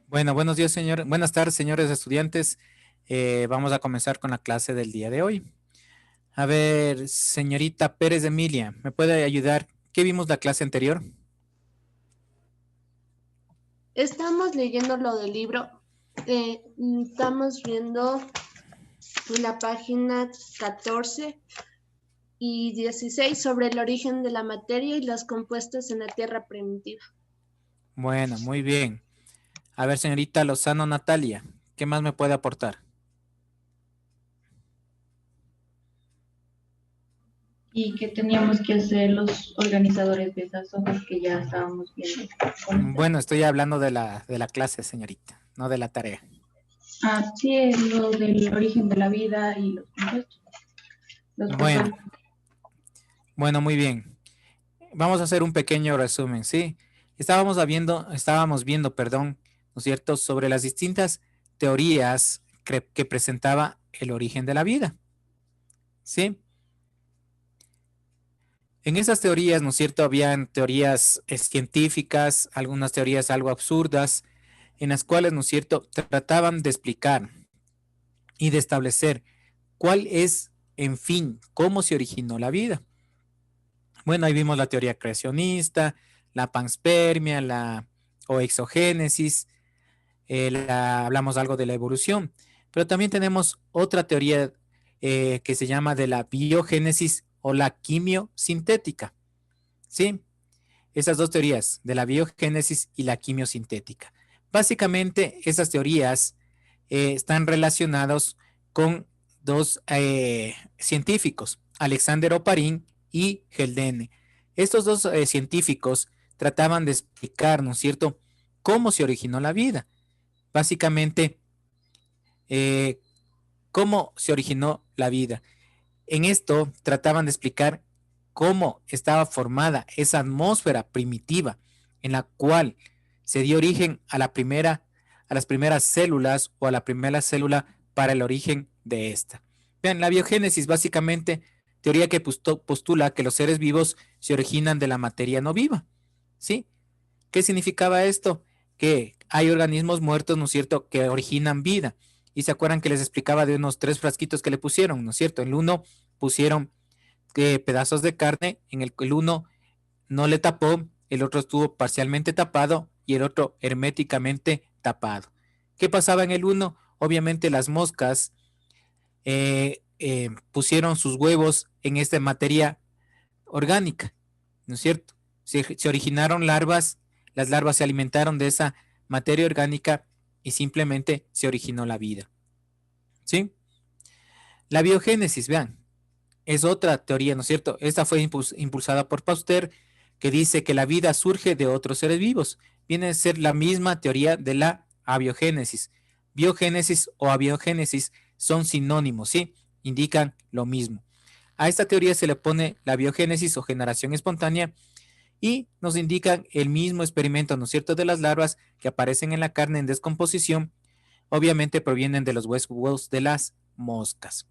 Bueno, buenos días, señor. Buenas tardes, señores estudiantes. Vamos a comenzar con la clase del día de hoy. A ver, señorita Pérez de Emilia, ¿me puede ayudar? ¿Qué vimos la clase anterior? Estamos leyendo lo del libro. Estamos viendo la página 14 y 16 sobre el origen de la materia y los compuestos en la Tierra primitiva. Bueno, muy bien. A ver, señorita Lozano Natalia, ¿qué más me puede aportar? ¿Y qué teníamos que hacer los organizadores de esas hojas que ya estábamos viendo con usted? Bueno, estoy hablando de la clase, señorita, no de la tarea. Sí, es lo del origen de la vida y los compuestos. Bueno, muy bien. Vamos a hacer un pequeño resumen, ¿sí? Estábamos viendo, perdón, ¿no es cierto?, sobre las distintas teorías que presentaba el origen de la vida, ¿sí? En esas teorías, ¿no es cierto?, habían teorías científicas, algunas teorías algo absurdas, en las cuales, ¿no es cierto?, trataban de explicar y de establecer cuál es, en fin, cómo se originó la vida. Bueno, ahí vimos la teoría creacionista, la panspermia, o exogénesis, hablamos algo de la evolución, pero también tenemos otra teoría que se llama de la biogénesis o la quimiosintética, ¿sí? Esas dos teorías, de la biogénesis y la quimiosintética. Básicamente, esas teorías están relacionados con dos científicos, Alexander Oparin y Haldane. Estos dos científicos trataban de explicar, ¿no es cierto?, cómo se originó la vida. Básicamente, cómo se originó la vida. En esto trataban de explicar cómo estaba formada esa atmósfera primitiva en la cual se dio origen a las primeras células o a la primera célula para el origen de esta. Vean, la biogénesis básicamente teoría que postula que los seres vivos se originan de la materia no viva, ¿sí? ¿Qué significaba esto? Que hay organismos muertos, ¿no es cierto?, que originan vida. Y se acuerdan que les explicaba de unos 3 frasquitos que le pusieron, ¿no es cierto? En uno pusieron pedazos de carne, en el uno no le tapó, el otro estuvo parcialmente tapado y el otro herméticamente tapado. ¿Qué pasaba en el uno? Obviamente las moscas pusieron sus huevos en esta materia orgánica, ¿no es cierto? Se originaron larvas, las larvas se alimentaron de esa materia orgánica y simplemente se originó la vida, ¿sí? La biogénesis, vean, es otra teoría, ¿no es cierto? Esta fue impulsada por Pasteur, que dice que la vida surge de otros seres vivos. Viene a ser la misma teoría de la abiogénesis. Biogénesis o abiogénesis son sinónimos, ¿sí? Indican lo mismo. A esta teoría se le pone la biogénesis o generación espontánea y nos indican el mismo experimento, ¿no es cierto?, de las larvas que aparecen en la carne en descomposición, obviamente provienen de los huevos de las moscas.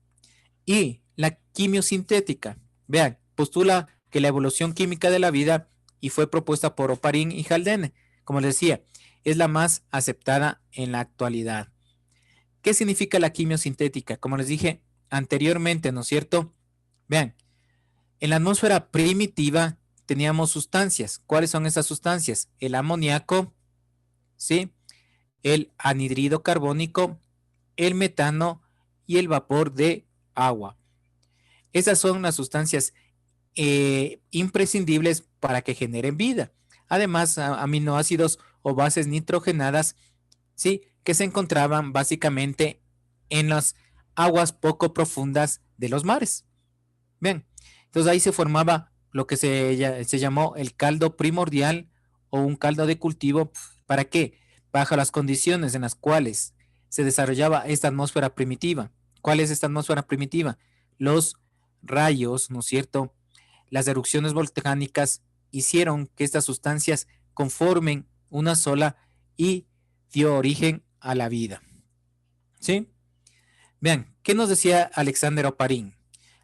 Y la quimiosintética, vean, postula que la evolución química de la vida y fue propuesta por Oparin y Haldane, como les decía, es la más aceptada en la actualidad. ¿Qué significa la quimiosintética? Como les dije anteriormente, ¿no es cierto? Vean, en la atmósfera primitiva teníamos sustancias. ¿Cuáles son esas sustancias? El amoníaco, ¿sí?, el anhídrido carbónico, el metano y el vapor de agua. Esas son las sustancias imprescindibles para que generen vida. Además, aminoácidos o bases nitrogenadas, ¿sí?, que se encontraban básicamente en las aguas poco profundas de los mares. Bien, entonces ahí se formaba lo que se llamó el caldo primordial o un caldo de cultivo. ¿Para qué? Bajo las condiciones en las cuales se desarrollaba esta atmósfera primitiva. ¿Cuál es esta atmósfera primitiva? Los rayos, ¿no es cierto?, las erupciones volcánicas hicieron que estas sustancias conformen una sola y dio origen a la vida. ¿Sí? Vean, ¿qué nos decía Alexander Oparin?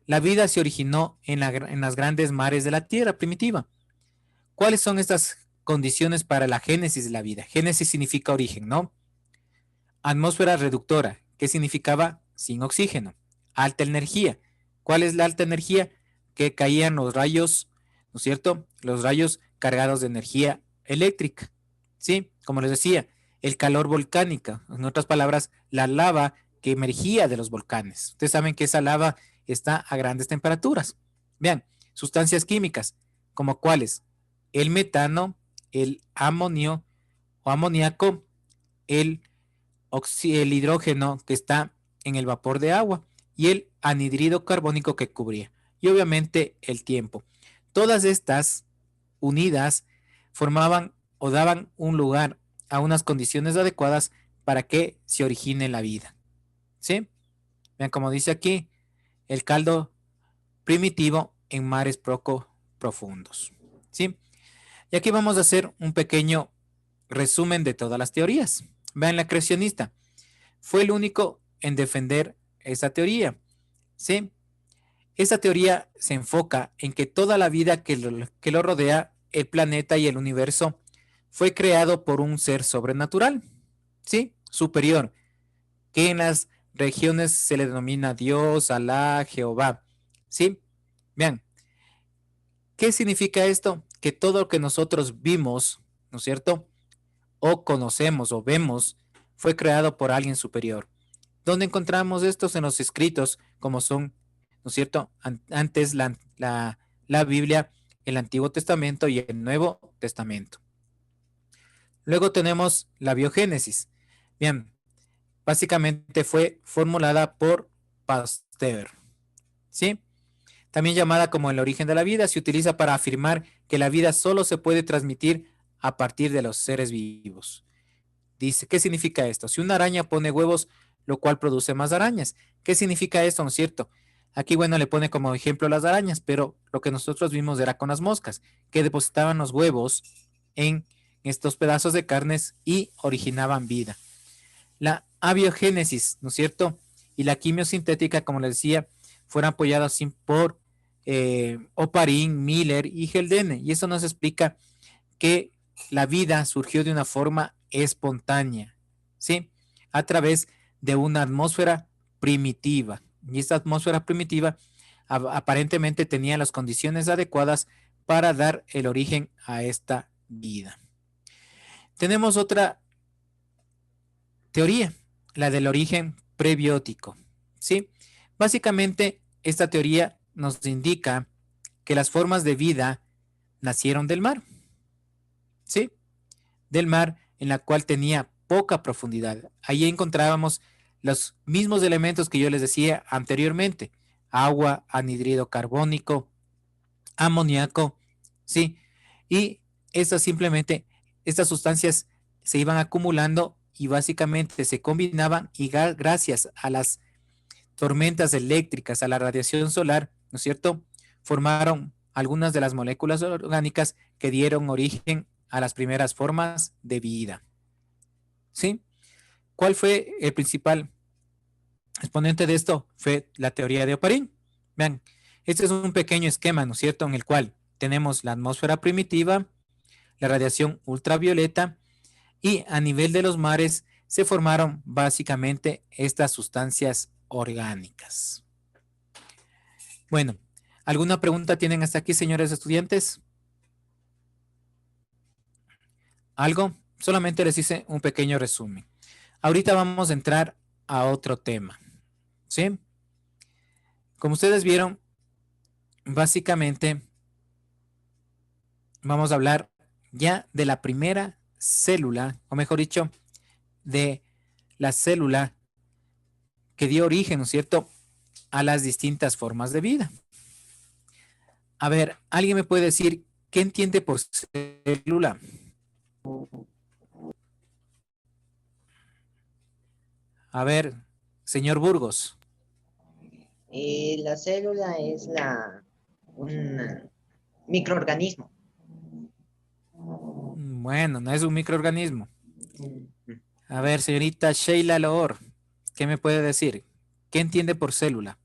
La vida se originó en las grandes mares de la Tierra primitiva. ¿Cuáles son estas condiciones para la génesis de la vida. Génesis significa origen, ¿no? Atmósfera reductora, ¿qué significaba? Sin oxígeno. Alta energía. ¿Cuál es la alta energía? Que caían los rayos, ¿no es cierto? Los rayos cargados de energía eléctrica, ¿sí? Como les decía, el calor volcánico, en otras palabras, la lava que emergía de los volcanes. Ustedes saben que esa lava está a grandes temperaturas. Vean, sustancias químicas, como cuáles: el metano, el amonio o amoníaco, el hidrógeno que está en el vapor de agua y el anhídrido carbónico que cubría. Y obviamente el tiempo. Todas estas unidas formaban o daban un lugar a unas condiciones adecuadas para que se origine la vida. ¿Sí? Vean como dice aquí, el caldo primitivo en mares poco profundos. ¿Sí? Y aquí vamos a hacer un pequeño resumen de todas las teorías. Vean, la creacionista fue el único en defender esa teoría. ¿Sí? Esta teoría se enfoca en que toda la vida que lo rodea, el planeta y el universo, fue creado por un ser sobrenatural, ¿sí? Superior, que en las regiones se le denomina Dios, Alá, Jehová, ¿sí? Vean, ¿qué significa esto? Que todo lo que nosotros vimos, ¿no es cierto?, o conocemos o vemos, fue creado por alguien superior. ¿Dónde encontramos estos? En los escritos, como son, ¿no es cierto?, antes la Biblia, el Antiguo Testamento y el Nuevo Testamento. Luego tenemos la biogénesis. Bien, básicamente fue formulada por Pasteur, ¿sí? También llamada como el origen de la vida, se utiliza para afirmar que la vida solo se puede transmitir a partir de los seres vivos. Dice, ¿qué significa esto? Si una araña pone huevos, lo cual produce más arañas. ¿Qué significa esto, no es cierto? Aquí, bueno, le pone como ejemplo las arañas, pero lo que nosotros vimos era con las moscas, que depositaban los huevos en estos pedazos de carnes y originaban vida. La abiogénesis, ¿no es cierto?, y la quimiosintética, como les decía, fueron apoyadas por Oparin, Miller y Geldene, y eso nos explica que la vida surgió de una forma espontánea, ¿sí?, a través de una atmósfera primitiva, y esta atmósfera primitiva aparentemente tenía las condiciones adecuadas para dar el origen a esta vida. Tenemos otra teoría, la del origen prebiótico, ¿sí? Básicamente, esta teoría nos indica que las formas de vida nacieron del mar, ¿sí? Del mar, en la cual tenía poca profundidad. Ahí encontrábamos los mismos elementos que yo les decía anteriormente: agua, anhídrido carbónico, amoníaco, ¿sí? Y estas sustancias se iban acumulando y básicamente se combinaban, y gracias a las tormentas eléctricas, a la radiación solar, ¿no es cierto?, formaron algunas de las moléculas orgánicas que dieron origen a las primeras formas de vida. ¿Sí? ¿Cuál fue el principal exponente de esto? Fue la teoría de Oparin. Vean, este es un pequeño esquema, ¿no es cierto?, en el cual tenemos la atmósfera primitiva, la radiación ultravioleta, y a nivel de los mares se formaron básicamente estas sustancias orgánicas. Bueno, ¿alguna pregunta tienen hasta aquí, señores estudiantes? ¿Algo? Solamente les hice un pequeño resumen. Ahorita vamos a entrar a otro tema, ¿sí? Como ustedes vieron, básicamente vamos a hablar ya de la primera célula, o mejor dicho, de la célula que dio origen, ¿no es cierto?, a las distintas formas de vida. A ver, ¿alguien me puede decir qué entiende por célula? A ver, señor Burgos. La célula es un microorganismo. Bueno, no es un microorganismo. A ver, señorita Sheila Loor, ¿qué me puede decir? ¿Qué entiende por célula?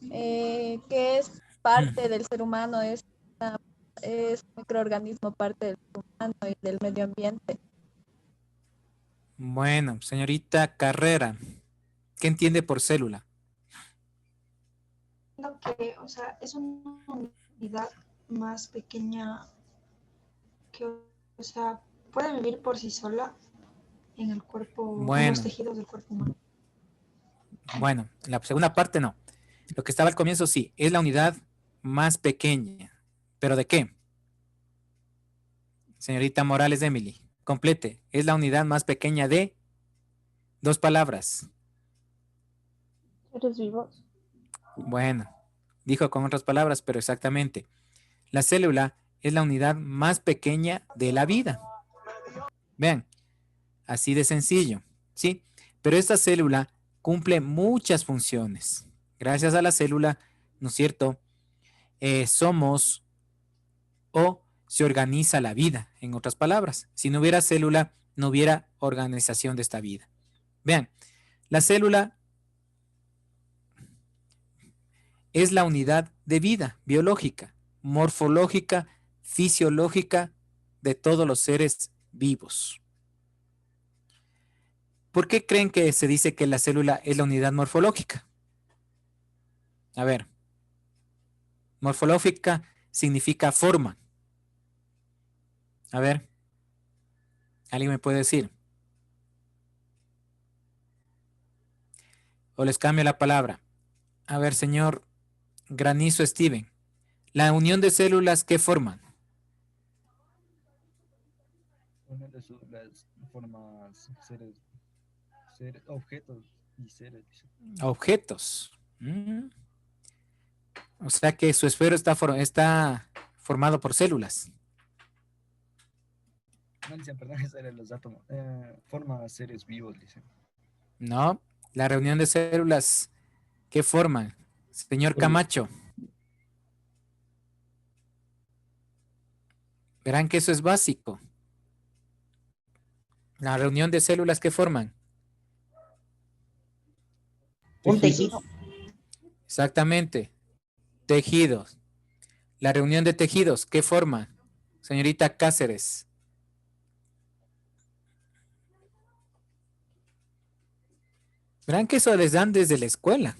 Que es parte del ser humano, es es un microorganismo parte del humano y del medio ambiente. Bueno, señorita Carrera, ¿qué entiende por célula? Lo que, o sea, es una unidad más pequeña que, o sea, puede vivir por sí sola en el cuerpo, en los Bueno, tejidos del cuerpo humano. bueno, la segunda parte no. Lo que estaba al comienzo sí, es la unidad más pequeña. ¿Pero de qué? Señorita Morales Emily, complete. Es la unidad más pequeña de dos palabras. ¿Seres vivos? Bueno, dijo con otras palabras, pero exactamente. La célula es la unidad más pequeña de la vida. Vean, así de sencillo, ¿sí? Pero esta célula cumple muchas funciones. Gracias a la célula, ¿no es cierto? Somos o se organiza la vida, en otras palabras. Si no hubiera célula, no hubiera organización de esta vida. Vean, la célula es la unidad de vida biológica, morfológica, fisiológica de todos los seres vivos. ¿Por qué creen que se dice que la célula es la unidad morfológica? A ver, morfológica significa forma. A ver, ¿alguien me puede decir? O les cambio la palabra. A ver, señor Granizo Steven, la unión de células, ¿qué forman? Una de las formas objetos y seres. Objetos. O sea que su esfero está formado por células. No dicen, perdón, esos eran los átomos. Forma seres vivos, dicen. No, la reunión de células, ¿qué forman? Señor Camacho. Verán que eso es básico. La reunión de células, ¿qué forman? Un tejido. Exactamente. Tejidos. La reunión de tejidos, ¿qué forma? Señorita Cáceres. Verán que eso les dan desde la escuela.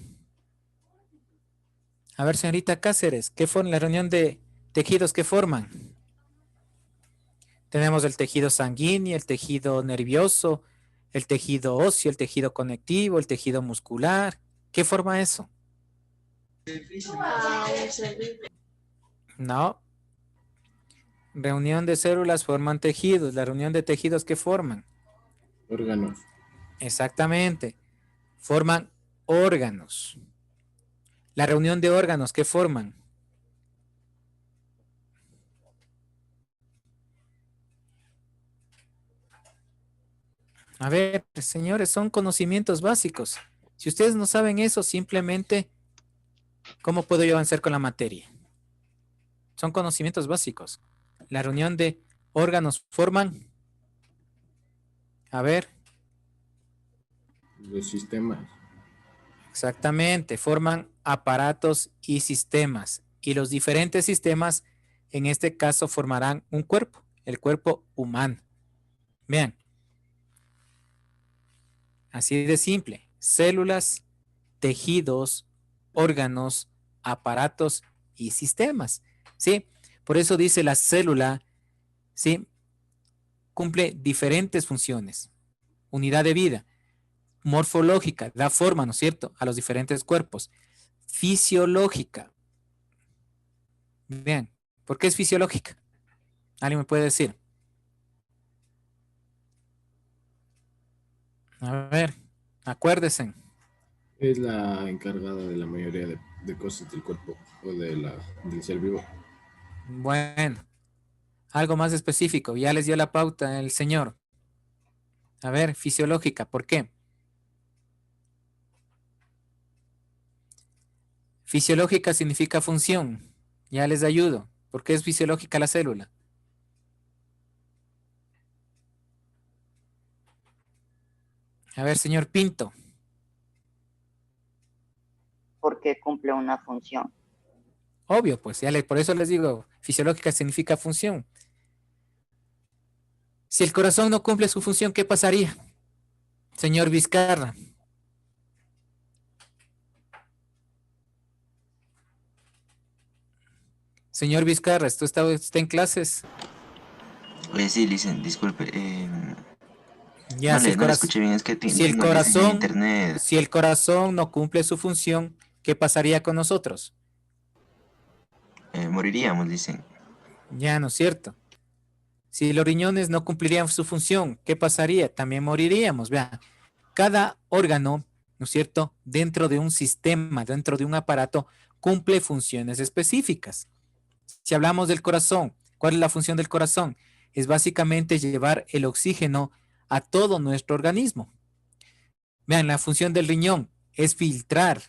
A ver, señorita Cáceres, ¿qué forma la reunión de tejidos que forman? Tenemos el tejido sanguíneo, el tejido nervioso, el tejido óseo, el tejido conectivo, el tejido muscular. ¿Qué forma eso? No. Reunión de células forman tejidos. La reunión de tejidos, ¿qué forman? Órganos. Exactamente. Forman órganos. La reunión de órganos, ¿qué forman? A ver, señores, son conocimientos básicos. Si ustedes no saben eso, simplemente, ¿cómo puedo yo avanzar con la materia? Son conocimientos básicos. La reunión de órganos forman, a ver, Los sistemas. exactamente, forman aparatos y sistemas. Y los diferentes sistemas, en este caso, formarán un cuerpo, el cuerpo humano. Vean, así de simple. Células, tejidos, órganos, aparatos y sistemas. ¿Sí? Por eso dice la célula, ¿sí? Cumple diferentes funciones. Unidad de vida. Morfológica, da forma, ¿no es cierto?, a los diferentes cuerpos. Fisiológica. Vean, ¿por qué es fisiológica? ¿Alguien me puede decir? A ver, acuérdense. Es la encargada de la mayoría de cosas del cuerpo o del ser vivo. Bueno, algo más específico. Ya les dio la pauta el señor. A ver, fisiológica, ¿por qué? Fisiológica significa función. Ya les ayudo. ¿Por qué es fisiológica la célula? A ver, señor Pinto. Porque cumple una función. Obvio, pues, por eso les digo, fisiológica significa función. Si el corazón no cumple su función, ¿qué pasaría? Señor Vizcarra. Señor Vizcarra, ¿esto está en clases? Sí, listen, disculpe. Ya, No si el no le corazón, escuché bien, es que si el tengo el listen en corazón, internet. si el corazón no cumple su función, ¿qué pasaría con nosotros? Moriríamos, listen. Ya, ¿no es cierto? Si los riñones no cumplirían su función, ¿qué pasaría? También moriríamos. Vea, cada órgano, ¿no es cierto?, dentro de un sistema, dentro de un aparato, cumple funciones específicas. Si hablamos del corazón, ¿cuál es la función del corazón? Es básicamente llevar el oxígeno a todo nuestro organismo. Vean, la función del riñón es filtrar,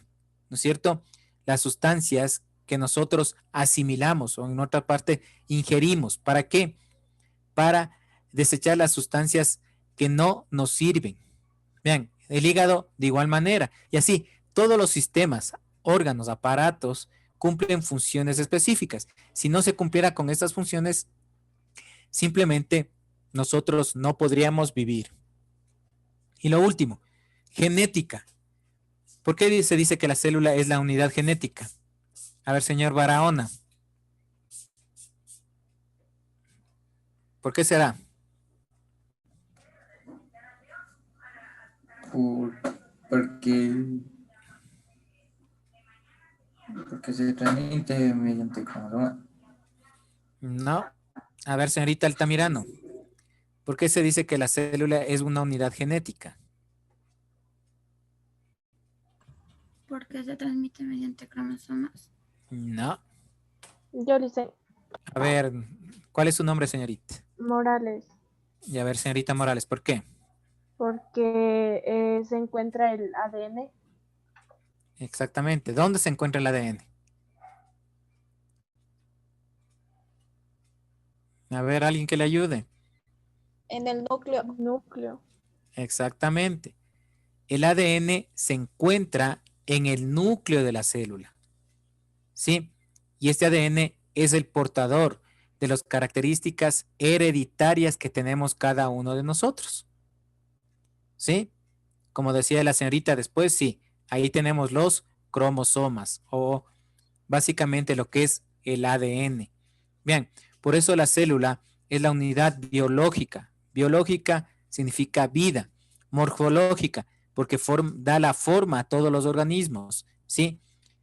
¿no es cierto?, las sustancias que nosotros asimilamos o en otra parte ingerimos. ¿Para qué? Para desechar las sustancias que no nos sirven. Vean, el hígado de igual manera. Y así, todos los sistemas, órganos, aparatos, cumplen funciones específicas. Si no se cumpliera con estas funciones, simplemente nosotros no podríamos vivir. Y lo último, genética. ¿Por qué se dice que la célula es la unidad genética? A ver, señor Barahona. ¿Por qué será? Porque se transmite mediante cromosoma. No. A ver, señorita Altamirano. ¿Por qué se dice que la célula es una unidad genética? Porque se transmite mediante cromosomas. No. Yo le sé. A ver, ¿cuál es su nombre, señorita? Morales, Y a ver, señorita Morales, ¿por qué? porque se encuentra el ADN Exactamente. ¿Dónde se encuentra el ADN? A ver, alguien que le ayude. en el núcleo. Exactamente. El ADN se encuentra en el núcleo de la célula. ¿Sí? Y este ADN es el portador de las características hereditarias que tenemos cada uno de nosotros. ¿Sí? Como decía la señorita después, sí, ahí tenemos los cromosomas o básicamente lo que es el ADN. Bien, por eso la célula es la unidad biológica. Biológica significa vida. Morfológica, porque da la forma a todos los organismos, ¿sí?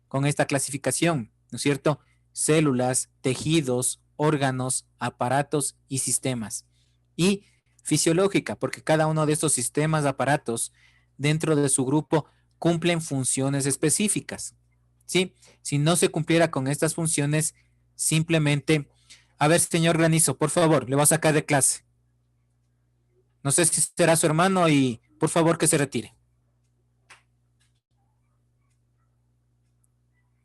Con esta clasificación, ¿no es cierto? Células, tejidos, órganos, aparatos y sistemas. Y fisiológica, porque cada uno de estos sistemas, aparatos, dentro de su grupo, cumplen funciones específicas, ¿sí? Si no se cumpliera con estas funciones, simplemente... A ver, señor Granizo, por favor, le voy a sacar de clase. No sé si será su hermano y por favor que se retire.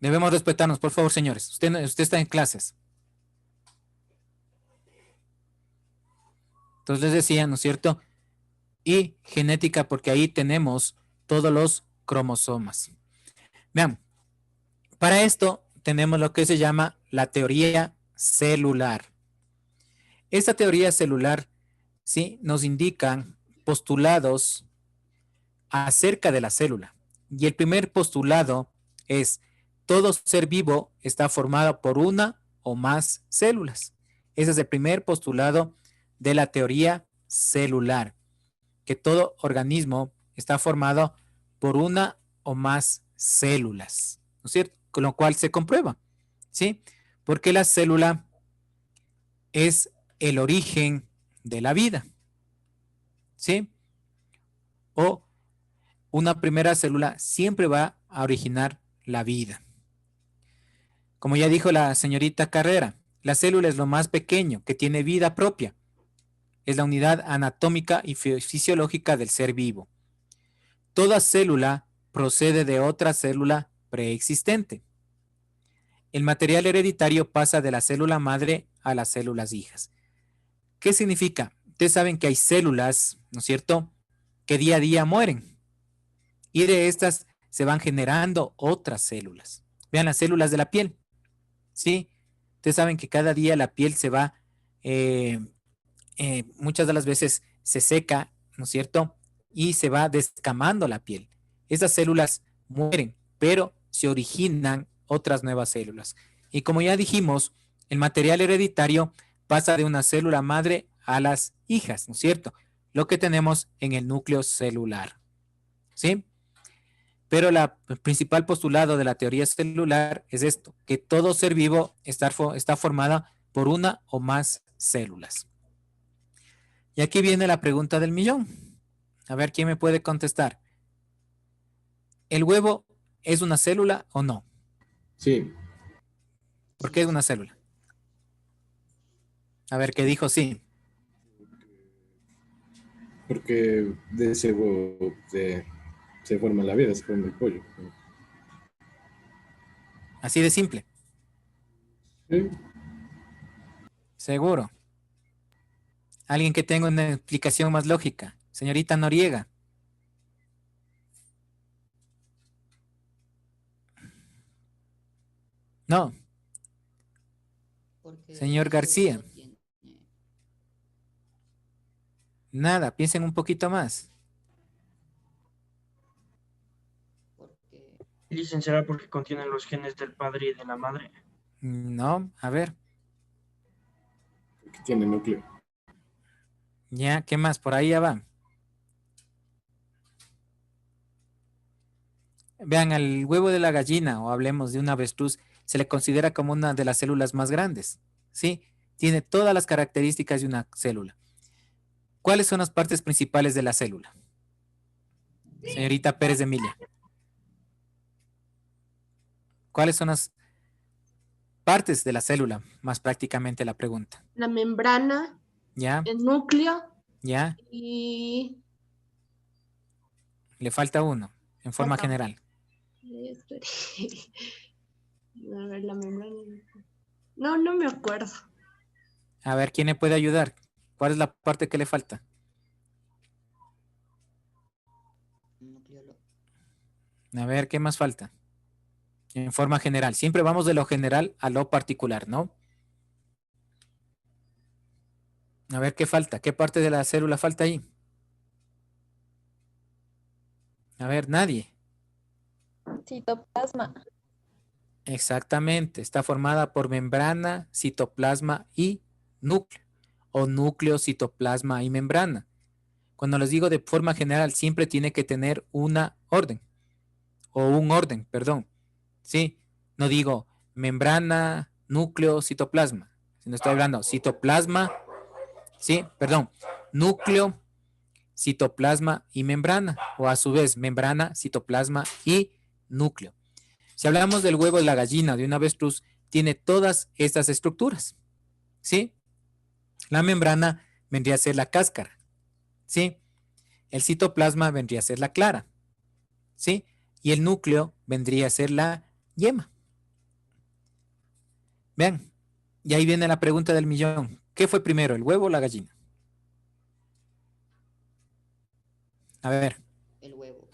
Debemos respetarnos, por favor, señores. Usted está en clases. Entonces les decía, ¿no es cierto? Y genética, porque ahí tenemos todos los cromosomas. Vean, para esto tenemos lo que se llama la teoría celular. Esta teoría celular, ¿sí?, nos indica postulados acerca de la célula. Y el primer postulado es: todo ser vivo está formado por una o más células. Ese es el primer postulado de la teoría celular, que todo organismo está formado por una o más células, ¿no es cierto? Con lo cual se comprueba, ¿sí? Porque la célula es el origen de la vida, ¿sí? O una primera célula siempre va a originar la vida. Como ya dijo la señorita Carrera, la célula es lo más pequeño que tiene vida propia. Es la unidad anatómica y fisiológica del ser vivo. Toda célula procede de otra célula preexistente. El material hereditario pasa de la célula madre a las células hijas. ¿Qué significa? Ustedes saben que hay células, ¿no es cierto?, que día a día mueren. Y de estas se van generando otras células. Vean las células de la piel. ¿sí? Ustedes saben que cada día la piel se va, muchas de las veces se seca, ¿no es cierto? Y se va descamando la piel. Esas células mueren, pero se originan otras nuevas células. Y como ya dijimos, el material hereditario pasa de una célula madre a las hijas, ¿no es cierto? Lo que tenemos en el núcleo celular, ¿sí? Pero el principal postulado de la teoría celular es esto, que todo ser vivo está formado por una o más células. Y aquí viene la pregunta del millón. A ver, ¿quién me puede contestar? ¿El huevo es una célula o no? Sí. ¿Por qué es una célula? A ver, ¿qué dijo sí? Porque de ese huevo se forma la vida, se forma el pollo. Así de simple. Sí. Seguro. Alguien que tenga una explicación más lógica. Señorita Noriega. No. Señor García. Nada, piensen un poquito más. Dicen, ¿será porque contienen los genes del padre y de la madre? No, a ver. Que tiene núcleo. Ya, ¿qué más? Por ahí ya va. Vean, al huevo de la gallina, o hablemos de un avestruz, se le considera como una de las células más grandes, ¿sí? Tiene todas las características de una célula. ¿Cuáles son las partes principales de la célula? Señorita Pérez de Emilia. ¿Cuáles son las partes de la célula? Más prácticamente la pregunta. La membrana, ¿Ya? el núcleo ¿Ya? y... Le falta uno, en forma general. A ver, la membrana. No me acuerdo. A ver, ¿quién le puede ayudar? ¿Cuál es la parte que le falta? A ver, ¿qué más falta? En forma general. Siempre vamos de lo general a lo particular, ¿no? A ver, ¿qué falta? ¿Qué parte de la célula falta ahí? A ver, nadie. Citoplasma. Exactamente. Está formada por membrana, citoplasma y núcleo. O núcleo, citoplasma y membrana. Cuando les digo de forma general, siempre tiene que tener una orden. O un orden, perdón. ¿Sí? No digo membrana, núcleo, citoplasma. Sino estoy hablando citoplasma, sí, perdón, núcleo, citoplasma y membrana. O a su vez, membrana, citoplasma y núcleo. Si hablamos del huevo de la gallina, de un avestruz, tiene todas estas estructuras. ¿Sí? La membrana vendría a ser la cáscara. ¿Sí? El citoplasma vendría a ser la clara. ¿Sí? Y el núcleo vendría a ser la yema. Vean, y ahí viene la pregunta del millón. ¿Qué fue primero, el huevo o la gallina? A ver. El huevo,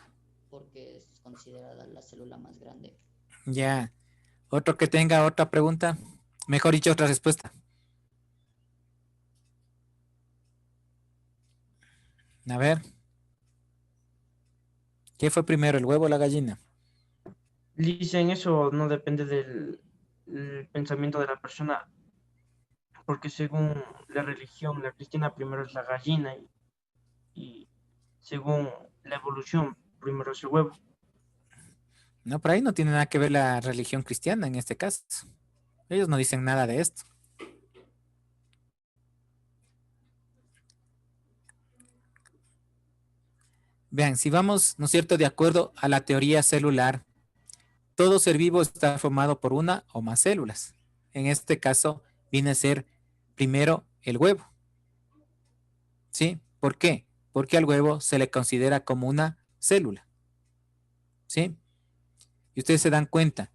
porque es considerada la célula más grande. Ya. ¿Otro que tenga otra pregunta? Mejor dicho, otra respuesta. A ver. ¿Qué fue primero, el huevo o la gallina? Dicen, eso no depende del pensamiento de la persona, porque según la religión, la cristiana, primero es la gallina y según la evolución, primero es el huevo. No, por ahí no tiene nada que ver la religión cristiana en este caso. Ellos no dicen nada de esto. Vean, si vamos, ¿no es cierto?, de acuerdo a la teoría celular, todo ser vivo está formado por una o más células. En este caso, viene a ser primero el huevo. ¿Sí? ¿Por qué? Porque al huevo se le considera como una célula. ¿Sí? Y ustedes se dan cuenta.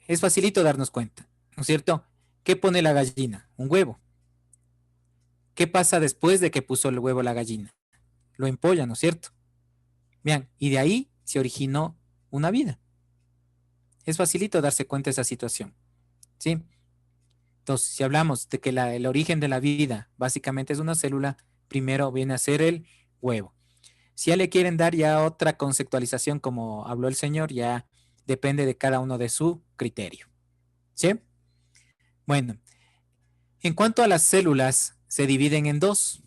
Es facilito darnos cuenta, ¿no es cierto? ¿Qué pone la gallina? Un huevo. ¿Qué pasa después de que puso el huevo la gallina? Lo empolla, ¿no es cierto? Vean, y de ahí se originó una vida. Es facilito darse cuenta de esa situación. ¿sí? Entonces, si hablamos de que el origen de la vida básicamente es una célula, primero viene a ser el huevo. Si ya le quieren dar ya otra conceptualización como habló el señor, ya depende de cada uno de su criterio, ¿sí? Bueno, en cuanto a las células, se dividen en dos,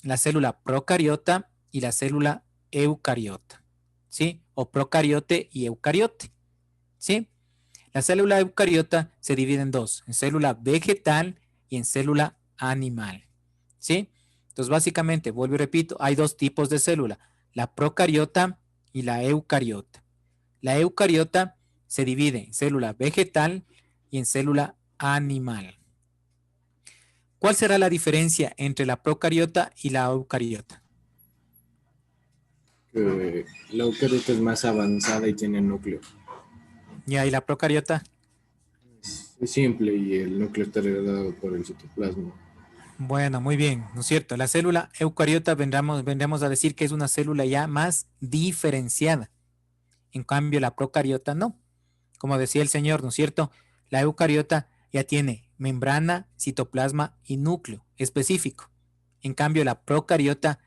la célula procariota y la célula eucariota, ¿sí? O procariote y eucariote, ¿sí? La célula eucariota se divide en dos, en célula vegetal y en célula animal, ¿sí? Entonces, básicamente, vuelvo y repito, hay dos tipos de célula, la procariota y la eucariota. La eucariota se divide en célula vegetal y en célula animal. ¿Cuál será la diferencia entre la procariota y la eucariota? La eucariota es más avanzada y tiene núcleo. Ya, ¿y la procariota? Es simple y el núcleo está heredado por el citoplasma. Bueno, muy bien, ¿no es cierto? La célula eucariota vendremos a decir que es una célula ya más diferenciada. En cambio, la procariota no. Como decía el señor, ¿no es cierto? La eucariota ya tiene membrana, citoplasma y núcleo específico. En cambio, la procariota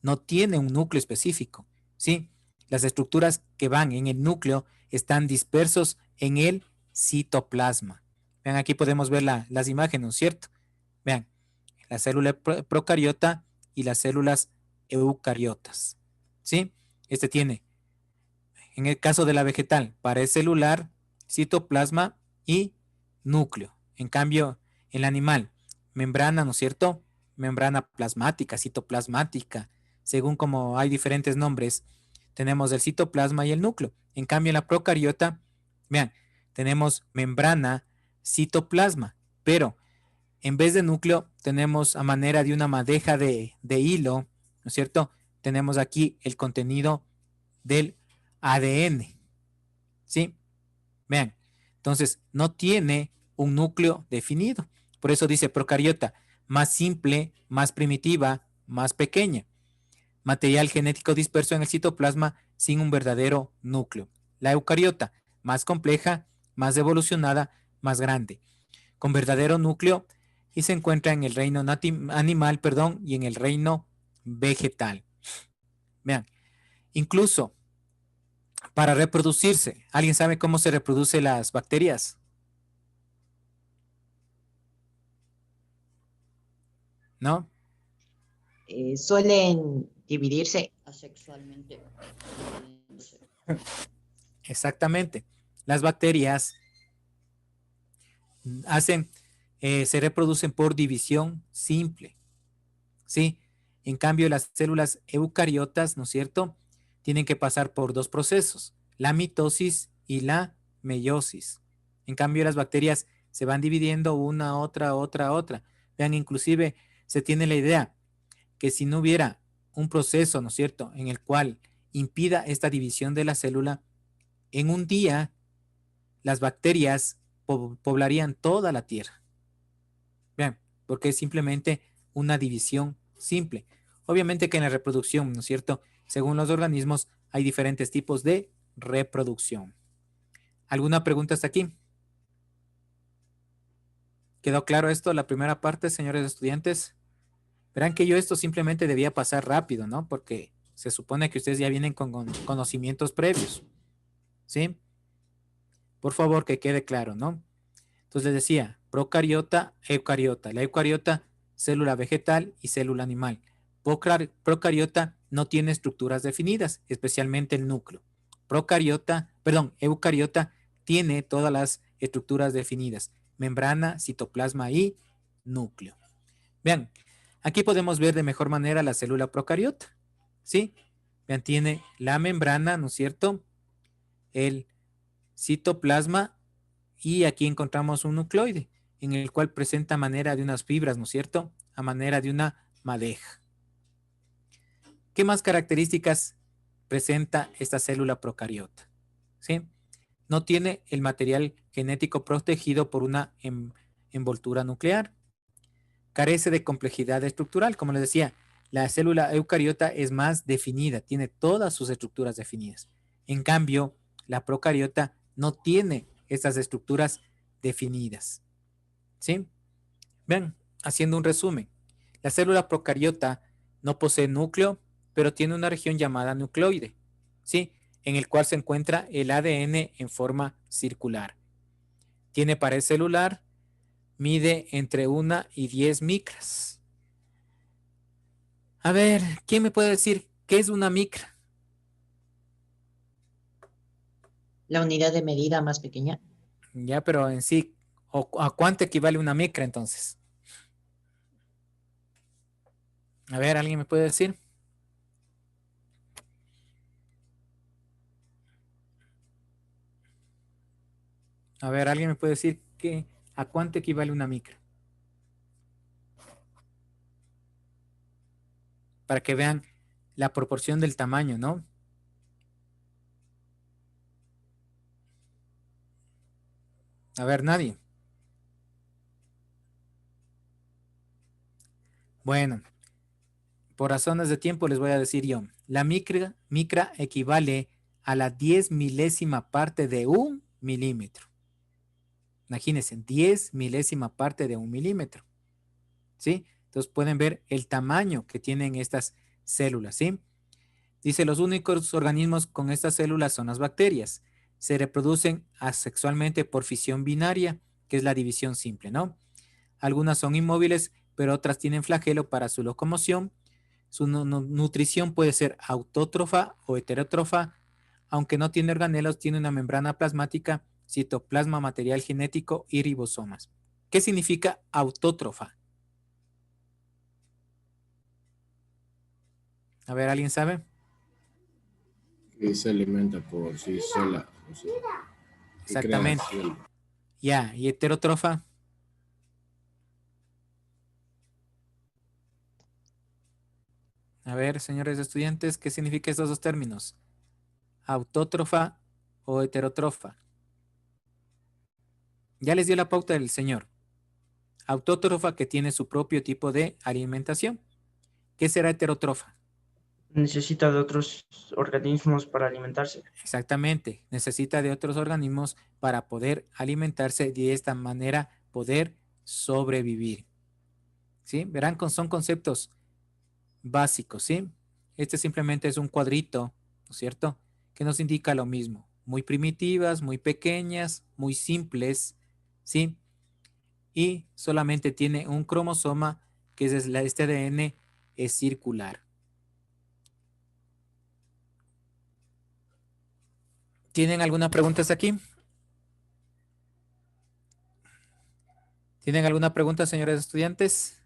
no tiene un núcleo específico, ¿sí? Las estructuras que van en el núcleo están dispersos en el citoplasma. Vean, aquí podemos ver las imágenes, ¿no es cierto? Vean, la célula procariota y las células eucariotas, ¿sí? Este tiene, en el caso de la vegetal, pared celular, citoplasma y núcleo. En cambio, el animal, membrana, ¿no es cierto? Membrana plasmática, citoplasmática, según como hay diferentes nombres, tenemos el citoplasma y el núcleo. En cambio, en la procariota, vean, tenemos membrana, citoplasma, pero en vez de núcleo, tenemos a manera de una madeja de hilo, ¿no es cierto? Tenemos aquí el contenido del ADN, ¿sí? Vean, entonces no tiene un núcleo definido. Por eso dice procariota, más simple, más primitiva, más pequeña. Material genético disperso en el citoplasma sin un verdadero núcleo. La eucariota, más compleja, más evolucionada, más grande, con verdadero núcleo y se encuentra en el reino animal, y en el reino vegetal. Vean, incluso para reproducirse, ¿alguien sabe cómo se reproducen las bacterias? ¿No? Suelen dividirse asexualmente. Exactamente. Las bacterias se reproducen por división simple, ¿sí? En cambio, las células eucariotas, ¿no es cierto?, tienen que pasar por dos procesos, la mitosis y la meiosis. En cambio, las bacterias se van dividiendo una, otra. Vean, inclusive se tiene la idea que si no hubiera un proceso, ¿no es cierto?, en el cual impida esta división de la célula, en un día las bacterias poblarían toda la Tierra. Vean, porque es simplemente una división simple. Obviamente que en la reproducción, ¿no es cierto?, según los organismos hay diferentes tipos de reproducción. ¿Alguna pregunta hasta aquí? ¿Quedó claro esto, la primera parte, señores estudiantes? Verán que yo esto simplemente debía pasar rápido, ¿no? Porque se supone que ustedes ya vienen con conocimientos previos, ¿sí? Por favor, que quede claro, ¿no? Entonces les decía, procariota, eucariota. La eucariota, célula vegetal y célula animal. Procariota no tiene estructuras definidas, especialmente el núcleo. Eucariota tiene todas las estructuras definidas, membrana, citoplasma y núcleo. Vean, aquí podemos ver de mejor manera la célula procariota, ¿sí? Vean, tiene la membrana, ¿no es cierto?, el citoplasma y aquí encontramos un nucleoide en el cual presenta a manera de unas fibras, ¿no es cierto?, a manera de una madeja. ¿Qué más características presenta esta célula procariota? ¿Sí? No tiene el material genético protegido por una envoltura nuclear. Carece de complejidad estructural. Como les decía, la célula eucariota es más definida, tiene todas sus estructuras definidas. En cambio, la procariota no tiene estas estructuras definidas. ¿Sí? Vean, haciendo un resumen. La célula procariota no posee núcleo, pero tiene una región llamada nucleoide, ¿sí? En el cual se encuentra el ADN en forma circular. Tiene pared celular, mide entre 1 y 10 micras. A ver, ¿quién me puede decir qué es una micra? La unidad de medida más pequeña. Ya, pero en sí, ¿a cuánto equivale una micra entonces? A ver, ¿alguien me puede decir? A ver, ¿alguien me puede decir a cuánto equivale una micra? Para que vean la proporción del tamaño, ¿no? A ver, nadie. Bueno, por razones de tiempo les voy a decir yo. La micra equivale a la 10 milésima parte de 1 milímetro. Imagínense, 10 milésima parte de 1 milímetro. ¿Sí? Entonces pueden ver el tamaño que tienen estas células, ¿sí? Dice, los únicos organismos con estas células son las bacterias. Se reproducen asexualmente por fisión binaria, que es la división simple, ¿no? Algunas son inmóviles, pero otras tienen flagelo para su locomoción. Su nutrición puede ser autótrofa o heterótrofa. Aunque no tiene organelos, tiene una membrana plasmática, citoplasma, material genético y ribosomas. ¿Qué significa autótrofa? A ver, ¿alguien sabe? Que se alimenta por sí sola. O sea, exactamente. Ya, ¿y heterótrofa? A ver, señores estudiantes, ¿qué significa estos dos términos? Autótrofa o heterótrofa. Ya les dio la pauta del señor. Autótrofa, que tiene su propio tipo de alimentación. ¿Qué será heterótrofa? Necesita de otros organismos para alimentarse. Exactamente, necesita de otros organismos para poder alimentarse y de esta manera poder sobrevivir. ¿Sí? Verán, son conceptos básicos, ¿sí? Este simplemente es un cuadrito, ¿no es cierto?, que nos indica lo mismo. Muy primitivas, muy pequeñas, muy simples, ¿sí? Y solamente tiene un cromosoma, que es este ADN, es circular. ¿Tienen alguna pregunta hasta aquí? ¿Tienen alguna pregunta, señores estudiantes?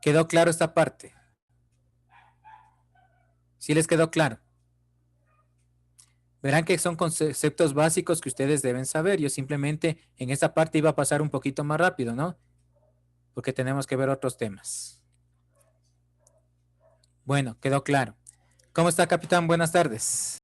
¿Quedó claro esta parte? ¿Sí les quedó claro? Verán que son conceptos básicos que ustedes deben saber. Yo simplemente en esta parte iba a pasar un poquito más rápido, ¿no? Porque tenemos que ver otros temas. Bueno, quedó claro. ¿Cómo está, capitán? Buenas tardes.